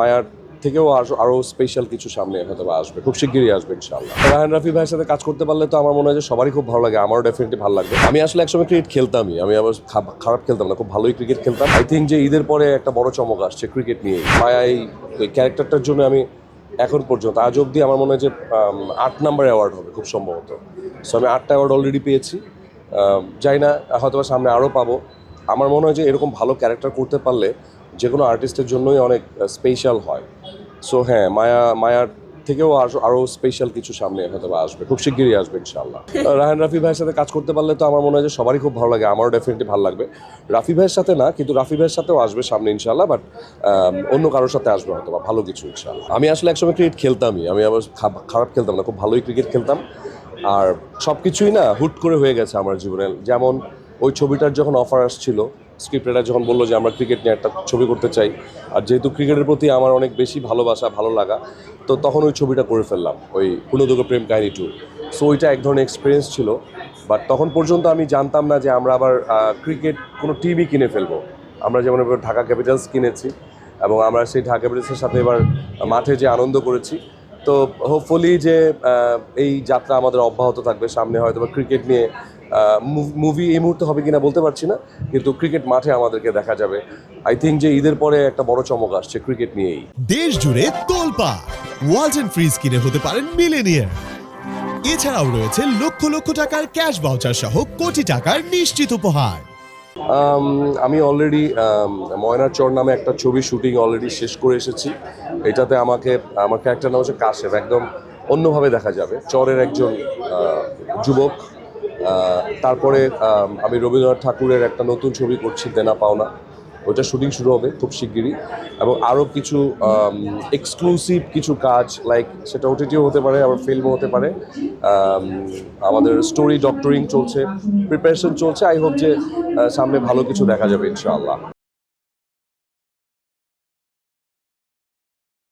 মায়ার থেকেও আরও স্পেশাল কিছু সামনে হয়তো বা আসবে, খুব শিগগিরই আসবে ইনশাআল্লাহ। রায়হান রাফি ভাইয়ের সাথে কাজ করতে পারলে তো আমার মনে হয় যে সবারই খুব ভালো লাগে, আমারও ডেফিনেটলি ভালো লাগবে। আমি আসলে একসময় ক্রিকেট খেলতামই, আমি আবার খারাপ খেলতাম না, খুব ভালোই ক্রিকেট খেলতাম। আই থিঙ্ক যে ঈদের পরে একটা বড় চমক আসছে ক্রিকেট নিয়ে। মায়াই ওই ক্যারেক্টারটার জন্য আমি এখন পর্যন্ত আজ অবধি আমার মনে হয় যে 8 নাম্বার অ্যাওয়ার্ড হবে খুব সম্ভবত। সো আমি 8টা অ্যাওয়ার্ড অলরেডি পেয়েছি, যাই না হয়তো বা সামনে আরও পাবো। আমার মনে হয় যে এরকম ভালো ক্যারেক্টার করতে পারলে যে কোনো আর্টিস্টের জন্যই অনেক স্পেশাল হয়। সো হ্যাঁ, মায়ার থেকেও আরও স্পেশাল কিছু সামনে হয়তো বা আসবে, খুব শিগগিরই আসবে ইনশাআল্লাহ। রায়হান রাফি ভাইয়ের সাথে কাজ করতে পারলে তো আমার মনে হয় যে সবারই খুব ভালো লাগে, আমারও ডেফিনেটলি ভালো লাগবে। রাফি ভাইয়ের সাথে না, কিন্তু রাফি ভাইয়ের সাথেও আসবে সামনে ইনশাআল্লাহ, বাট অন্য কারোর সাথে আসবে হয়তো বা ভালো কিছু ইনশাআল্লাহ। আমি আসলে একসময় ক্রিকেট খেলতামই, আমি আবার খারাপ খেলতাম না, খুব ভালোই ক্রিকেট খেলতাম। আর সব কিছুই না হুট করে হয়ে গেছে আমার জীবনে। যেমন ওই ছবিটার যখন অফার আসছিল, স্ক্রিপ্ট রাইটার যখন বললো যে আমরা ক্রিকেট নিয়ে একটা ছবি করতে চাই, আর যেহেতু ক্রিকেটের প্রতি আমার অনেক বেশি ভালোবাসা, ভালো লাগা, তো তখন ওই ছবিটা করে ফেললাম, ওই পুনর্দুর্গ প্রেম কাহিনী 2। সো ওইটা এক ধরনের এক্সপিরিয়েন্স ছিল। বাট তখন পর্যন্ত আমি জানতাম না যে আমরা আবার ক্রিকেট কোনো টিমই কিনে ফেলবো। আমরা যেমন এবার ঢাকা ক্যাপিটালস কিনেছি, এবং আমরা সেই ঢাকা ক্যাপিটালসের সাথে এবার মাঠে যে আনন্দ করেছি। তো হোপফুলি যে এই যাত্রা আমাদের অব্যাহত থাকবে, সামনে হয়তো বা ক্রিকেট নিয়ে মুভি এই মুহূর্তে হবে কিনা বলতে পারছি না, কিন্তু ক্রিকেট মাঠে আমাদেরকে দেখা যাবে। আই থিঙ্ক যে ঈদের পরে একটা বড় চমক আসছে ক্রিকেট নিয়েই। দেশ জুড়ে তোলপাড় ওয়ালটন ফ্রিজ কিনে হতে পারেন মিলেনিয়ার। এছাড়াও রয়েছে লক্ষ লক্ষ টাকার ক্যাশ ভাউচার সহ কোটি টাকার নিশ্চিত উপহার। আমি অলরেডি ময়নার চর নামে একটা ছবি শুটিং অলরেডি শেষ করে এসেছি। এটাতে আমার ক্যারেক্টার নাম হচ্ছে কাশেফ, একদম অন্যভাবে দেখা যাবে, চরের একজন যুবক। তারপরে আমি রবীন্দ্রনাথ ঠাকুরের একটা নতুন ছবি করছি, দেনা পাওনা, ওইটা শুটিং শুরু হবে খুব শিগগিরই। এবং আরও কিছু এক্সক্লুসিভ কিছু কাজ, লাইক সেটা ওটিটিও হতে পারে, আবার ফিল্মও হতে পারে। আমাদের স্টোরি ডক্টরিং চলছে, প্রিপারেশন চলছে। আই হোপ যে সামনে ভালো কিছু দেখা যাবে ইনশাআল্লাহ।